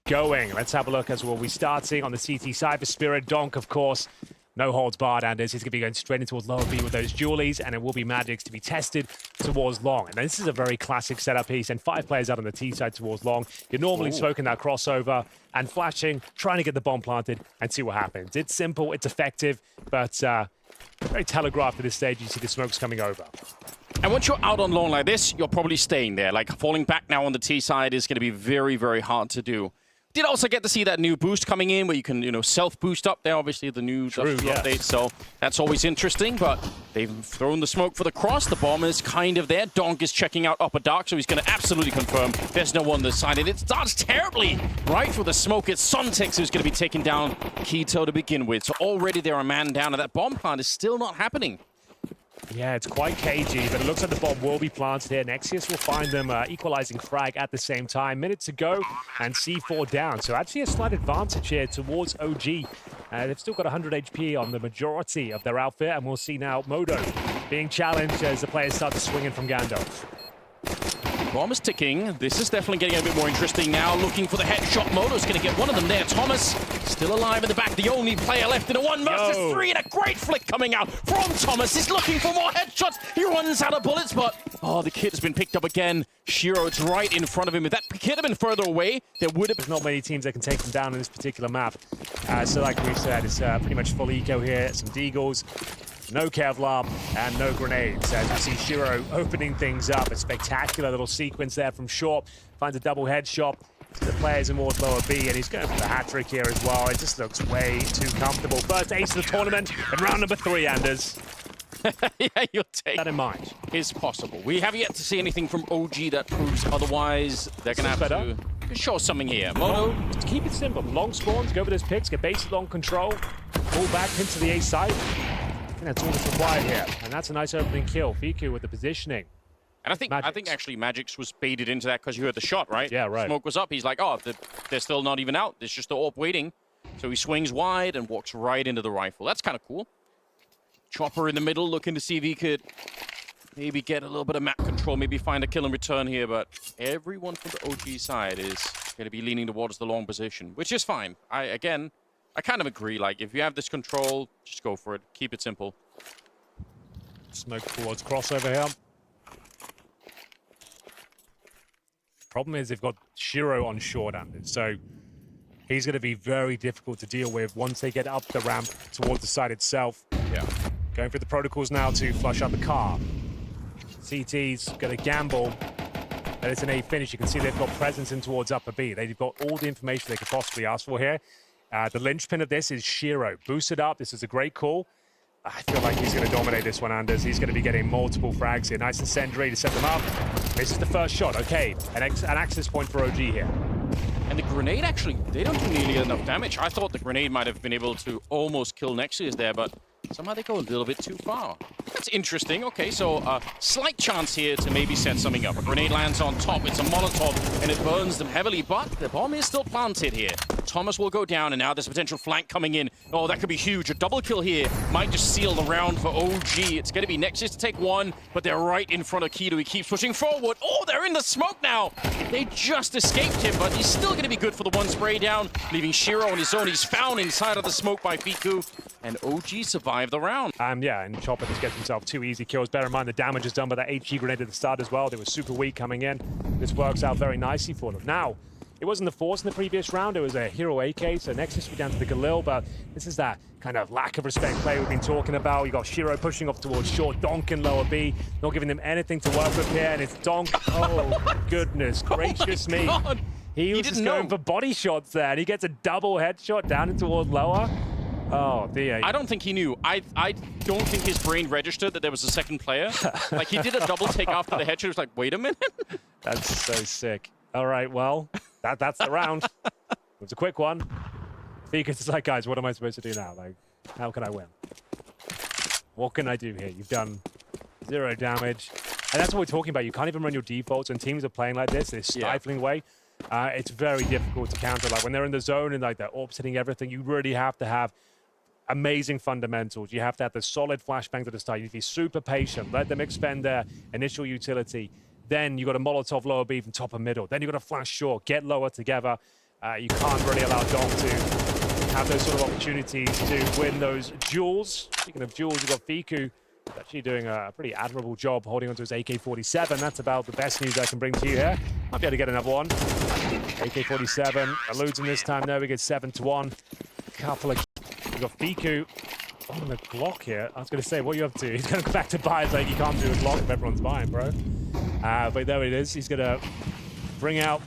going. Let's have a look as well. We're starting on the CT side for Spirit. Donk, of course, no holds barred, Anders. He's going to be going straight into towards lower B with those dualies, and it will be Magic's to be tested towards long. And this is a very classic setup here. You send 5 players out on the T side towards long. You're normally smoking that crossover and flashing, trying to get the bomb planted and see what happens. It's simple, it's effective, but very telegraphed at this stage. You see the smokes coming over. And once you're out on long like this, you're probably staying there. Like, falling back now on the T side is going to be very, very hard to do. Did also get to see that new boost coming in where you can, self-boost up there. Obviously, the new update, so that's always interesting. But they've thrown the smoke for the cross. The bomb is kind of there. Donk is checking out upper dark, so he's going to absolutely confirm there's no one on the side. And it starts terribly right through the smoke. It's Sontex who's going to be taking down Keto to begin with. So already they're a man down, and that bomb plant is still not happening. Yeah, it's quite cagey, but it looks like the bomb will be planted here. Nexius will find them equalizing frag at the same time. Minute to go, and C4 down. So actually a slight advantage here towards OG. They've still got 100 HP on the majority of their outfit, and we'll see now Modo being challenged as the players start to swing in from Gandalf. Bomb is ticking. This is definitely getting a bit more interesting now. Looking for the headshot. Moto's going to get one of them there. Thomas still alive in the back. The only player left in a 1 versus 3. And a great flick coming out from Thomas. He's looking for more headshots. He runs out of bullets, but the kid has been picked up again. Shiro, it's right in front of him. If that kid had been further away, there would have been not many teams that can take them down in this particular map. So like we said, it's pretty much full eco here. Some Deagles. No Kevlar and no grenades. As we see Shiro opening things up. A spectacular little sequence there from short. Finds a double headshot to the players in towards lower B, and he's going for the hat-trick here as well. It just looks way too comfortable. First ace of the tournament in round number 3, Anders. Yeah, you'll take that in mind. Is possible. We have yet to see anything from OG that proves otherwise. They're going to have to show something here. Moto. Just keep it simple. Long spawns, go for those picks, get basic long control, pull back into the A side. I think that's all that's required here, and that's a nice opening kill. Fiku with the positioning. And I think actually Magic's was baited into that because you heard the shot, right? Yeah, right. Smoke was up. He's like, oh, they're still not even out. There's just the AWP waiting. So he swings wide and walks right into the rifle. That's kind of cool. Chopper in the middle, looking to see if he could maybe get a little bit of map control, maybe find a kill and return here. But everyone from the OG side is going to be leaning towards the long position, which is fine. I kind of agree. Like, if you have this control, just go for it. Keep it simple. Smoke towards crossover here. Problem is they've got Shiro on short, Anders. So he's going to be very difficult to deal with once they get up the ramp towards the side itself. Yeah. Going through the protocols now to flush out the car. CT's going to gamble. And it's an A finish. You can see they've got presence in towards upper B. They've got all the information they could possibly ask for here. The linchpin of this is Shiro. Boosted up. This is a great call. I feel like he's going to dominate this one, Anders. He's going to be getting multiple frags here. Nice incendiary to set them up. This is the first shot. Okay, an access point for OG here. And the grenade, actually, they don't do nearly enough damage. I thought the grenade might have been able to almost kill Nexius there, but somehow they go a little bit too far. That's interesting. Okay, so a slight chance here to maybe set something up. A grenade lands on top. It's a Molotov, and it burns them heavily, but the bomb is still planted here. Thomas will go down, and now there's a potential flank coming in. Oh, that could be huge. A double kill here might just seal the round for OG. It's going to be Nexius to take one, but they're right in front of Kido. He keeps pushing forward. Oh, they're in the smoke now. They just escaped him, but he's still going to be good for the one spray down, leaving Shiro on his own. He's found inside of the smoke by Fiku, and OG survived the round. Yeah, and Chopper just gets himself 2 easy kills. Bear in mind the damage is done by that HG grenade at the start as well. They were super weak coming in. This works out very nicely for them. Now, it wasn't the Force in the previous round. It was a Hero AK, so Nexus were down to the Galil, but this is that kind of lack of respect play we've been talking about. You got Shiro pushing off towards short, Donk in lower B, not giving them anything to work with here, and it's Donk. Oh, goodness gracious me. He was just going for body shots there, and he gets a double headshot down and towards lower. Oh, dear. I don't think he knew. I don't think his brain registered that there was a second player. Like, he did a double take after the headshot. He was like, wait a minute. That's so sick. All right, well, that's the round. It was a quick one. Because it's like, guys, what am I supposed to do now? Like, how can I win? What can I do here? You've done 0 damage. And that's what we're talking about. You can't even run your defaults when teams are playing like this, in this stifling way. It's very difficult to counter. Like, when they're in the zone and like they're AWPs hitting everything, you really have to have amazing fundamentals. You have to have the solid flashbangs at the start. You need to be super patient. Let them expend their initial utility. Then you got a Molotov lower B from top and middle. Then you got a flash short. Get lower together. You can't really allow Dom to have those sort of opportunities to win those duels. Speaking of duels, you've got Fiku actually doing a pretty admirable job holding onto his AK-47. That's about the best news I can bring to you here. Might be able to get another one. AK-47 eludes him this time. There we get 7-1. Couple of... We've got Fiku on the Glock here. I was going to say, what are you up to? He's going to go back to buy. It's like, you can't do a Glock if everyone's buying, bro. But there it is. He's going to bring out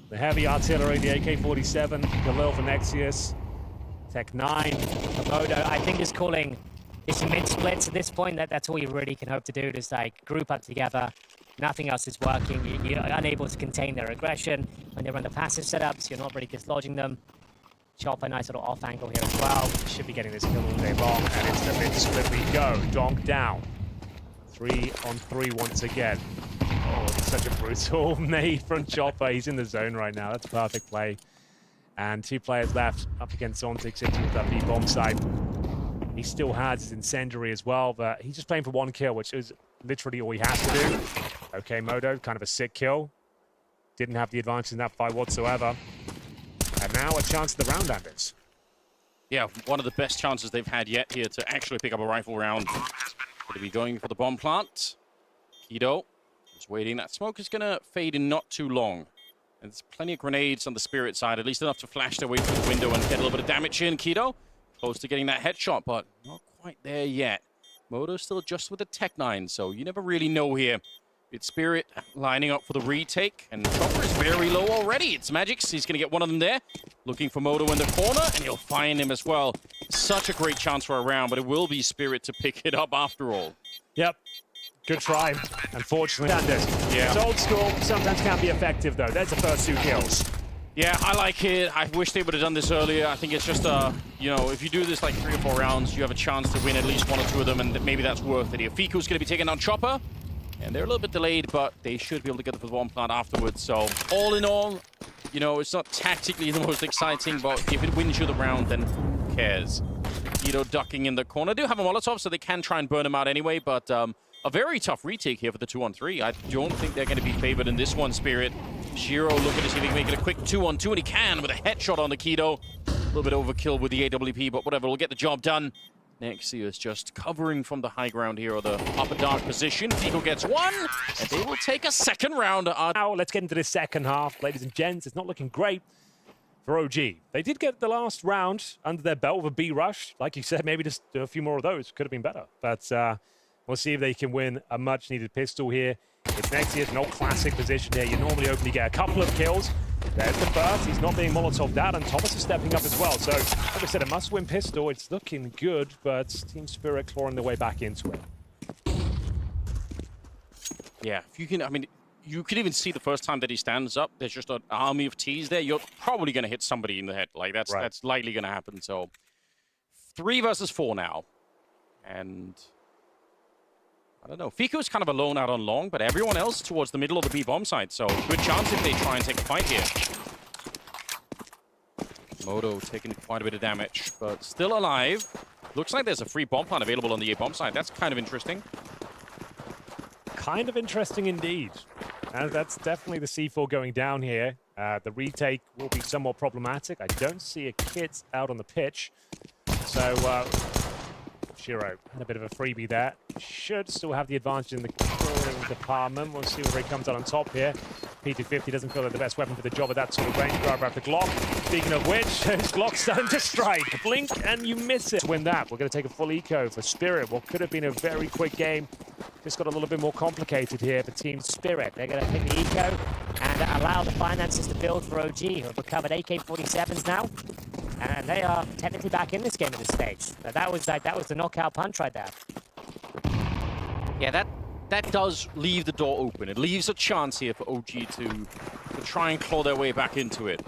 the heavy artillery, the AK-47, Galil for Nexius, Tech 9. Modo, I think, is calling it's mid splits at this point. That's all you really can hope to do, just like group up together. Nothing else is working. You're unable to contain their aggression. When they run the passive setups, you're not really dislodging them. Chop a nice little off angle here as well. Should be getting this kill all day long, and it's the mid split we go. Donk down. 3-on-3 once again. Oh, it's such a brutal nade from Chopper. He's in the zone right now. That's a perfect play. And 2 players left up against Zontix into that B-bomb side. He still has his incendiary as well, but he's just playing for 1 kill, which is literally all he has to do. Okay, Modo, kind of a sick kill. Didn't have the advantage in that fight whatsoever. And now a chance at the round, Anders. Yeah, one of the best chances they've had yet here to actually pick up a rifle round. Going to be going for the bomb plant. Kido is waiting. That smoke is going to fade in not too long. And there's plenty of grenades on the Spirit side, at least enough to flash their way through the window and get a little bit of damage in. Kido close to getting that headshot, but not quite there yet. Moto's still just with the Tech 9, so you never really know here. It's Spirit lining up for the retake, and Chopper is very low already. It's Magix. He's going to get one of them there. Looking for Moto in the corner, and he'll find him as well. Such a great chance for a round, but it will be Spirit to pick it up after all. Yep. Good try. Unfortunately, Anders. Yeah. It's old school. Sometimes can be effective, though. There's the first 2 kills. Yeah, I like it. I wish they would have done this earlier. I think it's just, you know, if you do this like 3 or 4 rounds, you have a chance to win at least 1 or 2 of them, and maybe that's worth it here. Fiku's going to be taking on Chopper, and they're a little bit delayed, but they should be able to get the bomb plant afterwards. So, all in all, you know, it's not tactically the most exciting, but if it wins you the round, then who cares? Kido ducking in the corner. They do have a Molotov, so they can try and burn him out anyway, but a very tough retake here for the 2-on-3. I don't think they're going to be favored in this one, Spirit. Shiro looking to see if he can make it a quick 2-on-2, and he can with a headshot on the Kido. A little bit overkill with the AWP, but whatever, we'll get the job done. Nexius just covering from the high ground here, or the upper dark position. Fico gets 1, and they will take a 2nd round. Now, let's get into the second half. Ladies and gents, it's not looking great for OG. They did get the last round under their belt with a B rush. Like you said, maybe just a few more of those could have been better. But we'll see if they can win a much-needed pistol here. It's Nexius, an old classic position here. You normally only get a couple of kills. There's the first. He's not being Molotov'd out, and Thomas is stepping up as well. So, like I said, a must-win pistol. It's looking good, but Team Spirit clawing their way back into it. Yeah, if you can, I mean, you can even see the first time that he stands up, there's just an army of T's there. You're probably going to hit somebody in the head. Like, that's likely going to happen. So, 3 versus 4 now. And I don't know. Fico's kind of alone out on long, but everyone else towards the middle of the B-bomb side. So, good chance if they try and take a fight here. Moto taking quite a bit of damage, but still alive. Looks like there's a free bomb plant available on the A-bomb side. That's kind of interesting. Kind of interesting indeed. And that's definitely the C4 going down here. The retake will be somewhat problematic. I don't see a kit out on the pitch. So, Shiro had a bit of a freebie there. Should still have the advantage in the killing department. We'll see where he comes out on top here. P250 doesn't feel like the best weapon for the job at that sort of range. Grab out the Glock. Speaking of which, his Glock's starting to strike. Blink and you miss it. To win that, we're going to take a full eco for Spirit. What could have been a very quick game. Just got a little bit more complicated here for Team Spirit. They're going to take the eco and allow the finances to build for OG, who have recovered AK-47s now. And they are technically back in this game at this stage. That was the knockout punch right there. Yeah, that does leave the door open. It leaves a chance here for OG to try and claw their way back into it.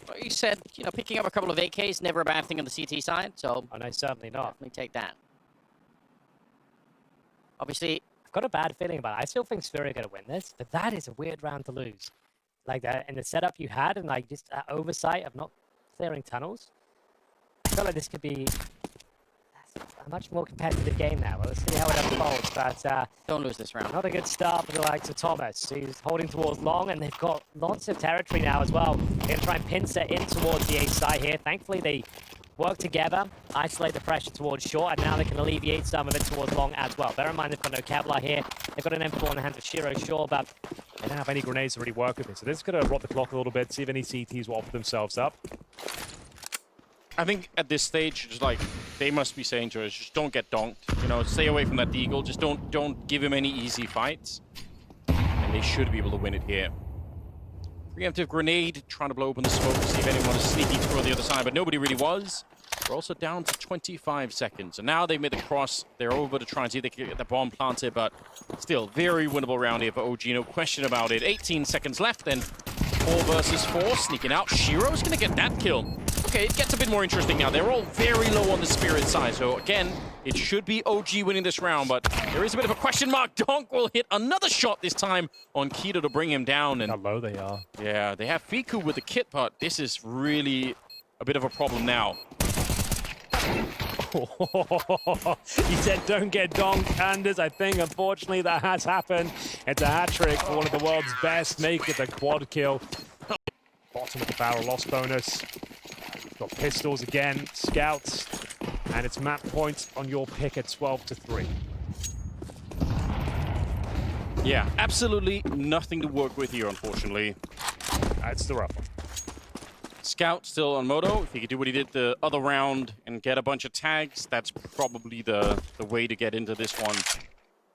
Well, you said, you know, picking up a couple of AKs, never a bad thing on the CT side, so... Oh, no, certainly not. Definitely take that. Obviously... I've got a bad feeling about it. I still think Spirit are going to win this, but that is a weird round to lose. Like that, and the setup you had, and like just that oversight of not clearing tunnels. I feel like this could be a much more competitive game now. Let's see how it unfolds. But Don't lose this round. not a good start for the likes of Thomas. He's holding towards long, and they've got lots of territory now as well. They're going to try and pincer in towards the A side here. Thankfully, they work together, isolate the pressure towards short, and now they can alleviate some of it towards long as well. Bear in mind, they've got no Kevlar here. They've got an M4 in the hands of Shiro, sure, but they don't have any grenades to really work with it. So this is going to rock the clock a little bit, see if any CTs will offer themselves up. I think at this stage, just like they must be saying to us, just don't get donked. You know, stay away from that deagle. Just don't give him any easy fights, and they should be able to win it here. Preemptive grenade, trying to blow open the smoke to see if anyone is sneaking through on the other side, but nobody really was. We're also down to 25 seconds, and now they've made the cross. They're over to try and see if they can get the bomb planted, but still, very winnable round here for OG, no question about it. 18 seconds left, then 4 versus 4, sneaking out. Shiro's going to get that kill. Okay, it gets a bit more interesting now. They're all very low on the Spirit side, so again, it should be OG winning this round, but there is a bit of a question mark. Donk will hit another shot this time on Keto to bring him down. And How low they are. yeah, they have Fiku with the kit, but this is really a bit of a problem now. He said don't get donked, Anders. I think unfortunately that has happened. It's a hat trick for one of the world's best. Make it a quad kill. Bottom of the barrel loss bonus. Got pistols again, scouts, and it's map points on your pick at 12-3. Yeah, absolutely nothing to work with here, unfortunately. That's the rough one. Scout still on Moto. If he could do what he did the other round and get a bunch of tags, that's probably the way to get into this one.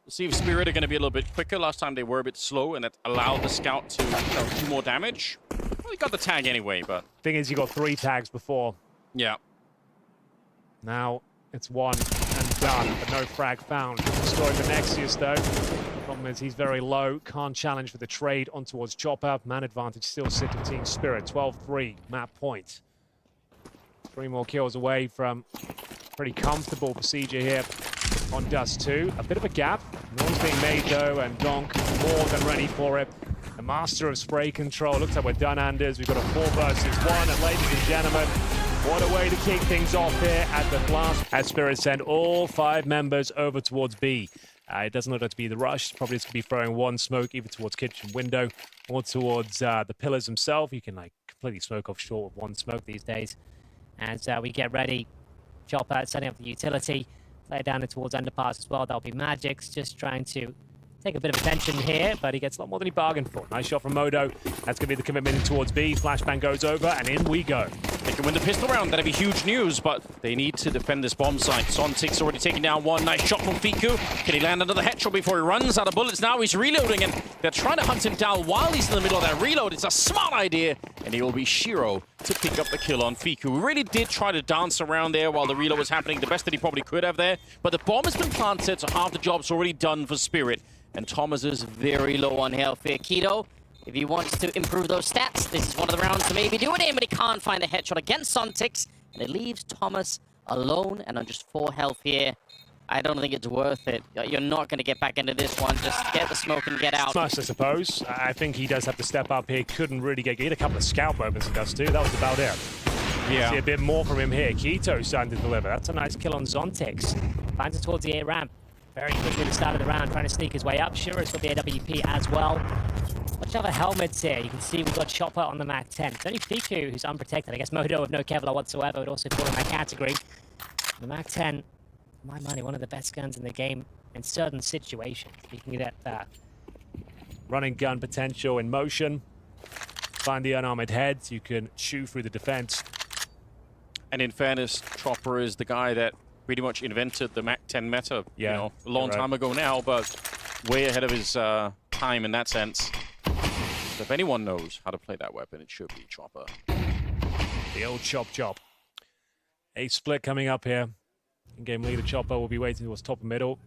We'll see if Spirit are going to be a little bit quicker. Last time they were a bit slow, and that allowed the Scout to do more damage. Well, he got the tag anyway, but... Thing is, you got 3 tags before. Yeah. Now it's 1 and done, but no frag found. Destroyed the Nexius, though. Problem is, he's very low. Can't challenge for the trade on towards Chopper. Man advantage still sit to Team Spirit. 12-3, map point. 3 more kills away from pretty comfortable procedure here on Dust 2. A bit of a gap. Noise being made, though, and Donk more than ready for it. The master of spray control. Looks like we're done, Anders. We've got a 4 versus 1, and ladies and gentlemen, what a way to kick things off here at the blast. As Spirit send all 5 members over towards B. It doesn't look like to be the rush. Probably just going to be throwing 1 smoke either towards kitchen window or towards the pillars themselves. You can like completely smoke off short with 1 smoke these days. As we get ready, Chopper setting up the utility. Play down towards underpass as well. That'll be Magic's just trying to take a bit of attention here, but he gets a lot more than he bargained for. Nice shot from Modo. That's going to be the commitment in towards B. Flashbang goes over, and in we go. They can win the pistol round. That'd be huge news, but they need to defend this bomb site. Sontic's already taken down 1. Nice shot from Fiku. Can he land another headshot before he runs out of bullets? Now he's reloading, and they're trying to hunt him down while he's in the middle of that reload. It's a smart idea, and it will be Shiro to pick up the kill on Fiku. He really did try to dance around there while the reload was happening, the best that he probably could have there, but the bomb has been planted, so half the job's already done for Spirit. And Thomas is very low on health here. Keto, if he wants to improve those stats, this is one of the rounds to maybe do it in, but he can't find the headshot against Sontix, and it leaves Thomas alone and on just 4 health here. I don't think it's worth it. You're not going to get back into this one. Just get the smoke and get out. Must, I suppose. I think he does have to step up here. Couldn't really get a couple of scout moments in Dust 2. That was about it. Yeah. See a bit more from him here. Keto starting to deliver. That's a nice kill on Zontix. Finds it towards the A ramp. Very quickly at the start of the round, trying to sneak his way up. Shiro's got the AWP as well. Much other helmets here. You can see we've got Chopper on the Mac 10. It's only Fiku who's unprotected. I guess Modo with no Kevlar whatsoever would also fall in that category. The Mac 10, for my money, one of the best guns in the game in certain situations. You can get that running gun potential in motion. Find the unarmored heads. You can chew through the defense. And in fairness, Chopper is the guy that pretty much invented the Mac 10 meta, Yeah, you know, a long time ago now, but way ahead of his time in that sense. So if anyone knows how to play that weapon, it should be Chopper. The old chop. A split coming up here. In-game leader Chopper will be waiting towards top and middle.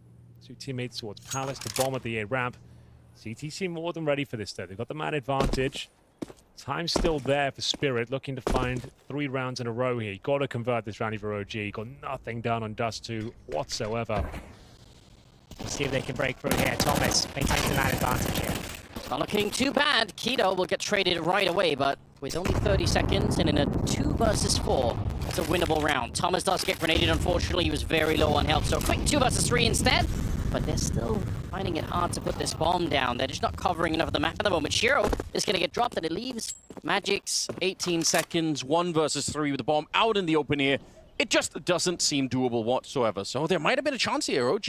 2 teammates towards Palace to bomb at the A ramp. CTC more than ready for this though. They've got the man advantage. Time's still there for Spirit, looking to find 3 rounds in a row here. Got to convert this round for OG. Got nothing done on Dust 2 whatsoever. Let's see if they can break through here. Thomas maintains the man advantage here. Not looking too bad. Keto will get traded right away, but with only 30 seconds, and in a 2 versus 4, it's a winnable round. Thomas does get grenaded, unfortunately. He was very low on health, so a quick 2 versus 3 instead. But they're still finding it hard to put this bomb down. They're just not covering enough of the map at the moment. Shiro is going to get dropped, and it leaves Magic's 18 seconds, 1 versus 3 with the bomb out in the open here. It just doesn't seem doable whatsoever. So there might have been a chance here. OG,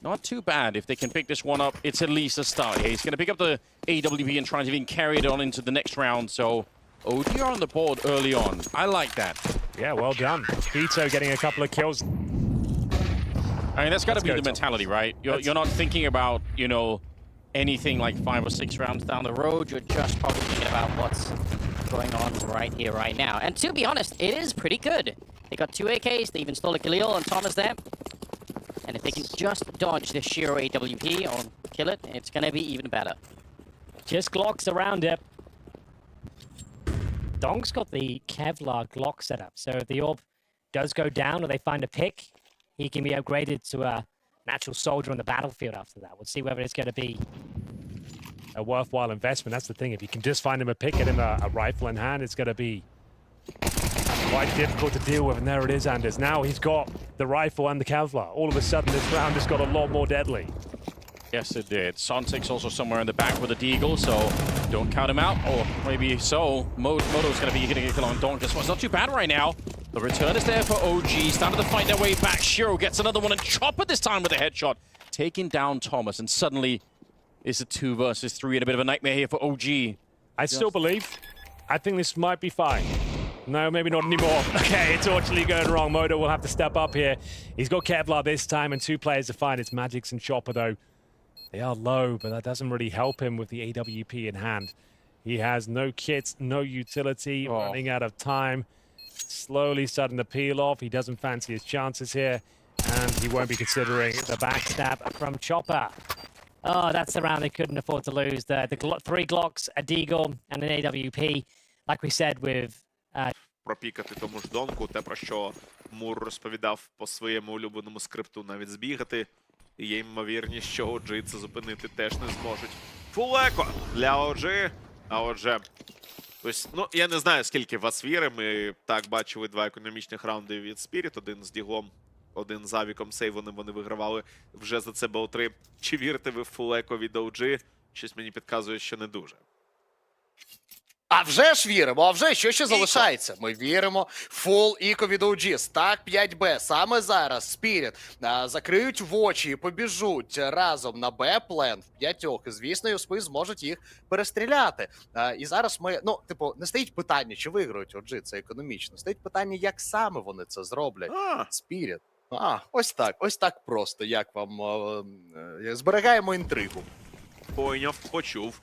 not too bad. If they can pick this one up, it's at least a start here. He's going to pick up the AWP and try to even carry it on into the next round. So OG are on the board early on. I like that. Yeah, well done. Vito getting a couple of kills. I mean, that's got to be the mentality, right? You're not thinking about, you know, anything like 5 or 6 rounds down the road. You're just probably thinking about what's going on right here, right now. And to be honest, it is pretty good. They got 2 AKs, they even stole a Khalil and Thomas there. And if they can just dodge the Shiro AWP or kill it, it's going to be even better. Just Glocks around it. Dong's got the Kevlar Glock set up, so if the orb does go down or they find a pick, he can be upgraded to a natural soldier on the battlefield after that. We'll see whether it's going to be a worthwhile investment. That's the thing. If you can just find him a pick, get him a rifle in hand, it's going to be quite difficult to deal with. And there it is, Anders. Now he's got the rifle and the Kevlar. All of a sudden, this round has got a lot more deadly. Yes, it did. Sontek's also somewhere in the back with a deagle, so don't count him out. Or maybe so. Moto's going to be getting a kill on Dong. This one's not too bad right now. The return is there for OG. Starting to find their way back. Shiro gets another one, and Chopper this time with a headshot. Taking down Thomas, and suddenly it's a 2 versus 3 and a bit of a nightmare here for OG. I still believe. I think this might be fine. No, maybe not anymore. Okay, it's actually going wrong. Moto will have to step up here. He's got Kevlar this time, and 2 players to find. It's Magix and Chopper, though. They are low, but that doesn't really help him with the AWP in hand. He has no kits, no utility, running out of time. Slowly starting to peel off. He doesn't fancy his chances here, and he won't be considering the backstab from Chopper. Oh, that's the round they couldn't afford to lose. The 3 Glocks, a Deagle, and an AWP. Like we said with... Пропікати тому ж Донку, те, про що Мур розповідав по своєму улюбленому скрипту, навіть збігати. І є ймовірність, що OG це зупинити теж не зможуть. Фулеко для OG. А отже, ось, ну, я не знаю, скільки вас віри. Ми так бачили 2 економічних раунди від Spirit. Один з Діглом, один з Авіком Сейвоном. Вони вигравали вже за це БО3. Чи вірите ви в Фулеко від OG? Щось мені підказує, що не дуже. А вже ж віримо, а вже що ще залишається? Ми віримо. Фул Іко від OG, стак 5Б. Саме зараз Spirit закриють в очі і побіжуть разом на Б-плен в 5. І, звісно, USP зможуть їх перестріляти. І зараз ми, ну, типу, не стоїть питання, чи виграють OG, це економічно. Стоїть питання, як саме вони це зроблять. Spirit. Ось так просто, як вам зберігаємо інтригу. Пойняв, почув.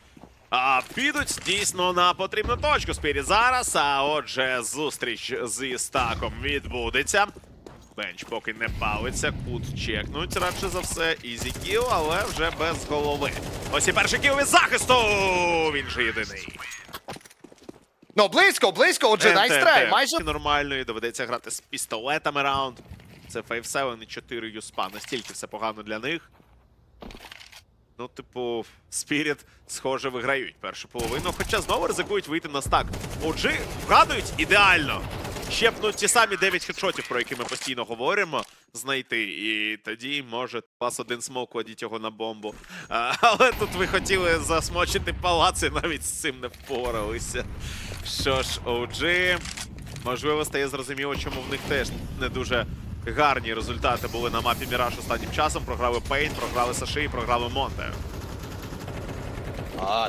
Підуть дійсно на потрібну точку Spirit зараз, а отже зустріч зі стаком відбудеться. Бенч поки не палиться, кут чекнуть радше за все. Ізі кіл, але вже без голови. Ось і перший кіл від захисту! Він же єдиний. Ну, близько, отже, найстрай, майже... Нормально, і доведеться грати з пістолетами раунд. Це 5-7 і 4 юспа, настільки все погано для них. Ну, типу, Spirit, схоже, виграють першу половину, хоча знову ризикують вийти на стак. OG вгадують ідеально. Щепнуть ті самі 9 хедшотів, про які ми постійно говоримо, знайти. І тоді, може, пас один смок, кладіть його на бомбу. Але тут ви хотіли засмочити палац і навіть з цим не впоралися. Що ж, OG, можливо, стає зрозуміло, чому в них теж не дуже... гарні результати були на мапі Міраж останнім часом. Програли Пейн, програли Саши і програли Монте.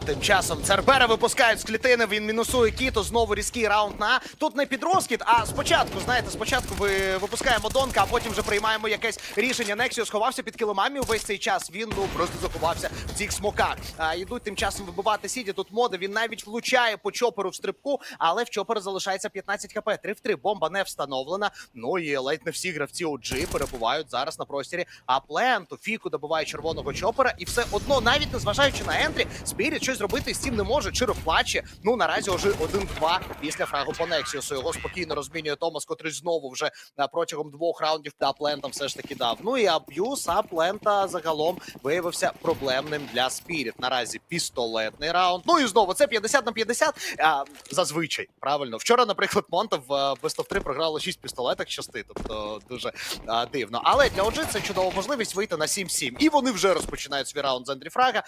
Тим часом Цербера випускають з клітини, він мінусує Кіто, знову різкий раунд на... Тут не під розкид, а спочатку, знаєте, спочатку випускаємо Донка, а потім вже приймаємо якесь рішення. Нексіо сховався під кіломамі увесь цей час, він, ну, просто заховався в цих смоках. Йдуть тим часом вибивати Сіді, тут моди, він навіть влучає по Чоперу в стрибку, але в Чопера залишається 15 хп, 3 в 3, бомба не встановлена, ну і ледь не всі гравці OG перебувають зараз на простірі Апленту. Фіку добиває червоного Чопера, і все одно, навіть незважаючи на ентрі, Спіріт щось зробити з цим не може. Чиро плаче. Ну, наразі вже 1-2 після фрагу по Нексіусу. Його спокійно розмінює Томас, котрий знову вже протягом 2 раундів аплента все ж таки дав. Ну і аб'юз аплента загалом виявився проблемним для Спіріт. Наразі пістолетний раунд. Ну і знову це 50/50. Зазвичай, правильно. Вчора, наприклад, Монта в Best of 3 програло 6 пістолеток щасти. Тобто дуже дивно. Але для OG це чудова можливість вийти на 7-7. І вони вже розпочинають свій раунд з Андріфрага.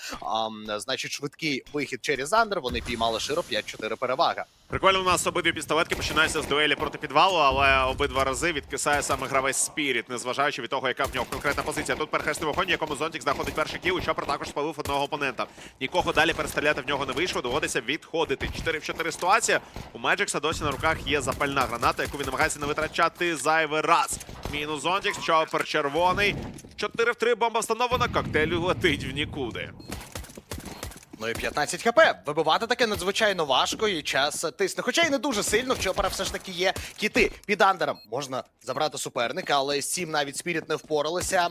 Значить, швидкий вихід через Андер. Вони піймали Широ, 5-4 перевага. Прикольно, у нас обидві пістолетки починаються з дуелі проти підвалу, але обидва рази відкисає саме гравець Спіріт, незважаючи від того, яка в нього конкретна позиція. Тут перехресний вогонь, якому Зонтік знаходить перший кіл, і Чопер також спалив одного опонента. Нікого далі перестріляти в нього не вийшло, доводиться відходити. 4-4 ситуація. У Меджикса досі на руках є запальна граната, яку він намагається не витрачати зайвий раз. Мінус Зонтік, Чопер червоний. 4-3, бомба встановлена, коктейль летить в нікуди. Ну і 15 хп. Вибивати таке надзвичайно важко і час тисне. Хоча й не дуже сильно, в Чопера все ж таки є кіти. Під андером можна забрати суперника, але з цим навіть Спіріт не впоралися.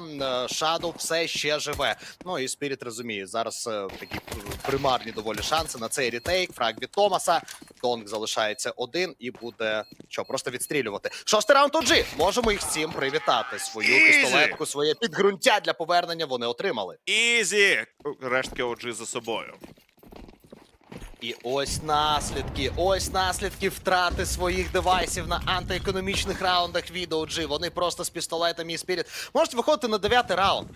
Shadow все ще живе. Ну і Спіріт розуміє, зараз такі примарні доволі шанси на цей рітейк. Фраг від Томаса. Донг залишається один і буде, просто відстрілювати. 6-й раунд OG. Можемо їх з цим привітати. Свою пістолетку, своє підґрунтя для повернення вони отримали. Ізі! Рештки OG за собою. І ось наслідки втрати своїх девайсів на антиекономічних раундах від OG. Вони просто з пістолетами і Спіріт можуть виходити на 9-й раунд.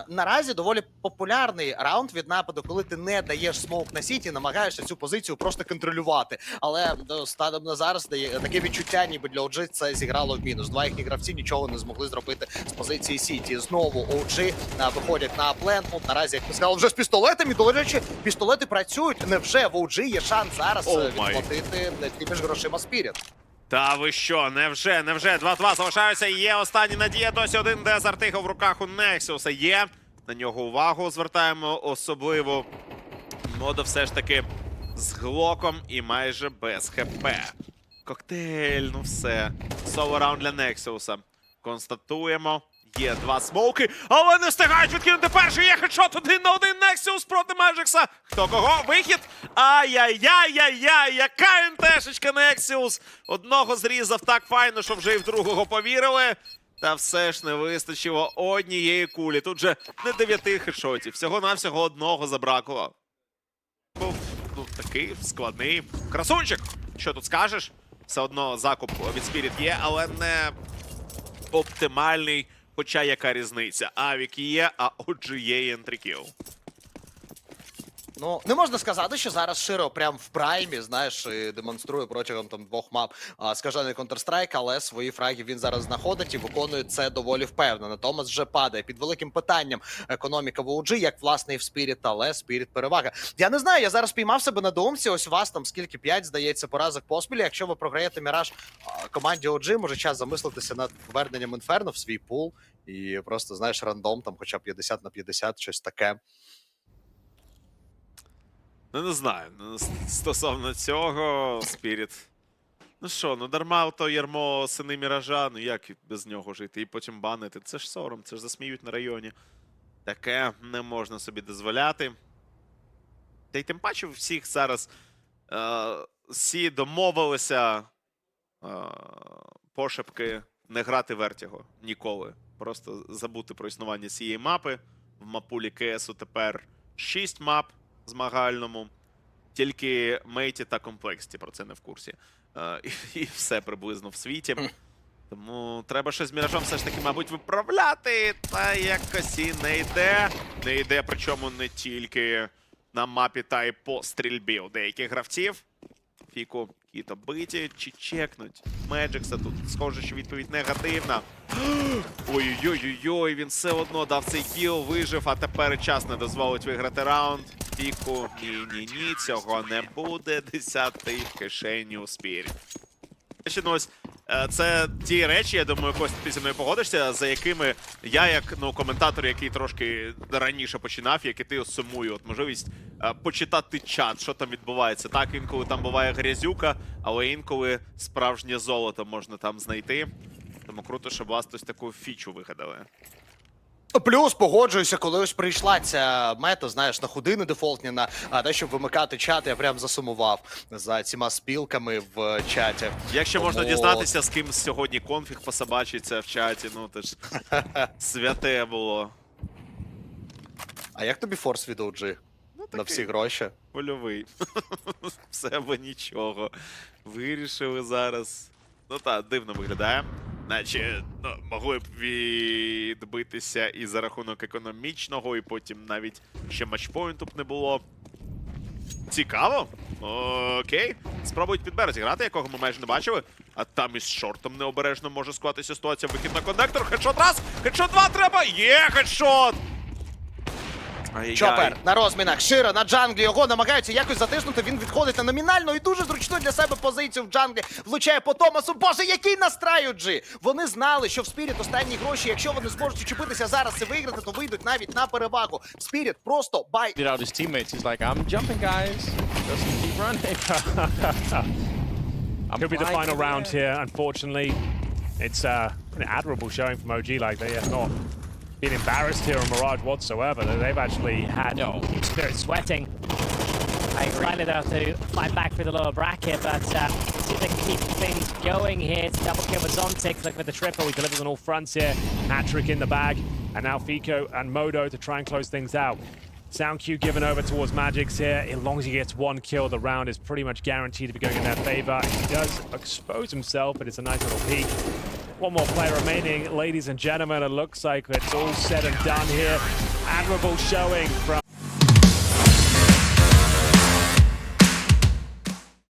Наразі доволі популярний раунд від нападу, коли ти не даєш смоук на сіті, намагаєшся цю позицію просто контролювати. Але станом на зараз таке відчуття, ніби для OG це зіграло в мінус. Два їхні гравці нічого не змогли зробити з позиції сіті. Знову OG виходять на плент. Наразі, як ми сказали, вже з пістолетами. До речі, пістолети працюють. Невже в OG є шанс зараз відплатити тими ж грошима Спіріт? Та ви що, невже? 2-2 залишаються, є останні надія, досі один Дезерт Ігл в руках у Нексіуса є. На нього увагу звертаємо, особливо Модо все ж таки з глоком і майже без хп. Коктейль, ну все. Соло раунд для Нексіуса. Констатуємо. Є 2 смоуки, але не встигають відкинути перший. Є хедшот 1-1 Нексіус проти Меджикса. Хто кого? Вихід? Ай-яй-яй-яй-яй, яка НТшечка Нексіус. Одного зрізав так файно, що вже і в другого повірили. Та все ж не вистачило однієї кулі. Тут же не 9 хедшотів, всього-навсього одного забракло. Був такий складний красунчик. Що тут скажеш? Все одно закуп від Спіріт є, але не оптимальний. Хоча яка різниця? Авік є, а отже є ентрікіл. Ну, не можна сказати, що зараз Широ прям в праймі, знаєш, і демонструє протягом 2 мап скажений Counter-Strike, але свої фраги він зараз знаходить і виконує це доволі впевнено. Томас вже падає. Під великим питанням економіка в OG, як власне і в Spirit, але Spirit перевага. Я не знаю, я зараз піймав себе на думці, ось у вас там скільки 5, здається, поразок поспіль. Якщо ви програєте Міраж команді OG, може час замислитися над поверненням Інферно в свій пул і просто, знаєш, рандом, там хоча б 50/50, щось таке. Ну, не знаю. Стосовно цього, Спіріт. Ну що, дарма то ярмо сини Міража, як без нього жити і потім банити. Це ж сором, це ж засміють на районі. Таке не можна собі дозволяти. Та й тим паче всіх зараз всі домовилися пошепки не грати Вертіго ніколи. Просто забути про існування цієї мапи. В мапулі КСу тепер 6 мап змагальному. Тільки Мейті та Комплексті про це не в курсі. І все приблизно в світі. Тому треба щось з Міражом все ж таки, мабуть, виправляти. Та якось і не йде. Не йде, причому не тільки на мапі, та й по стрільбі у деяких гравців. Фіку, Кіто биті чи чекнуть. Меджикса тут, схоже, що відповідь негативна. Ой-ой-ой, він все одно дав цей кіл, вижив, а тепер час не дозволить виграти раунд. Фіку, ні-ні-ні, цього не буде. 10-й в кишені у Спіріт. Ось, це ті речі, я думаю, Костя, ти зі мною погодишся, за якими я, як коментатор, який трошки раніше починав, як і ти, сумую. От можливість почитати чат, що там відбувається. Так, інколи там буває грязюка, але інколи справжнє золото можна там знайти. Тому круто, щоб вас хтось таку фічу вигадали. Плюс погоджуюся, коли ось прийшла ця мета, знаєш, на ходини дефолтні, на те, щоб вимикати чат, я прям засумував за цими спілками в чаті. Якщо можна Тому- дізнатися, з ким сьогодні конфіг пособачиться в чаті, ну це ж святе було. А як тобі форс від OG? На всі гроші? Польовий. Все або нічого. Вирішили зараз. Ну так, дивно виглядає. Наче могли б відбитися і за рахунок економічного, і потім навіть ще матчпоінту б не було. Цікаво. Окей. Спробують під березі грати, якого ми майже не бачили. А там із шортом необережно може склатися ситуація. Вихід на коннектор. Хедшот раз, хедшот два треба. Є хедшот! Ай-яй-яй. Чопер на розмінах, Широ на джанглі, його намагаються якось затиснути, він відходить на номінальну і дуже зручну для себе позицію в джанглі, влучає по Томасу. Боже, який настрай у G! Вони знали, що в Spirit останні гроші, якщо вони зможуть учепитися зараз і виграти, то вийдуть навіть на перевагу. Spirit просто бай... Get out his teammates. He's like, I'm jumping, guys. Just keep running. Could be the right final round there. here, unfortunately. It's an admirable showing from OG, like they have not been embarrassed here on Mirage whatsoever. They've actually had No. Spirit sweating. Excited though to fight back through the lower bracket, but see if they can keep things going here. It's double kill with Zontic, looking for the triple. He delivers on all fronts here. Hat-trick in the bag. And now Fico and Modo to try and close things out. Sound Q given over towards Magix here. As long as he gets one kill, the round is pretty much guaranteed to be going in their favor. He does expose himself, but it's a nice little peek. One more player remaining, ladies and gentlemen. It looks like it's all said and done here. Admirable showing from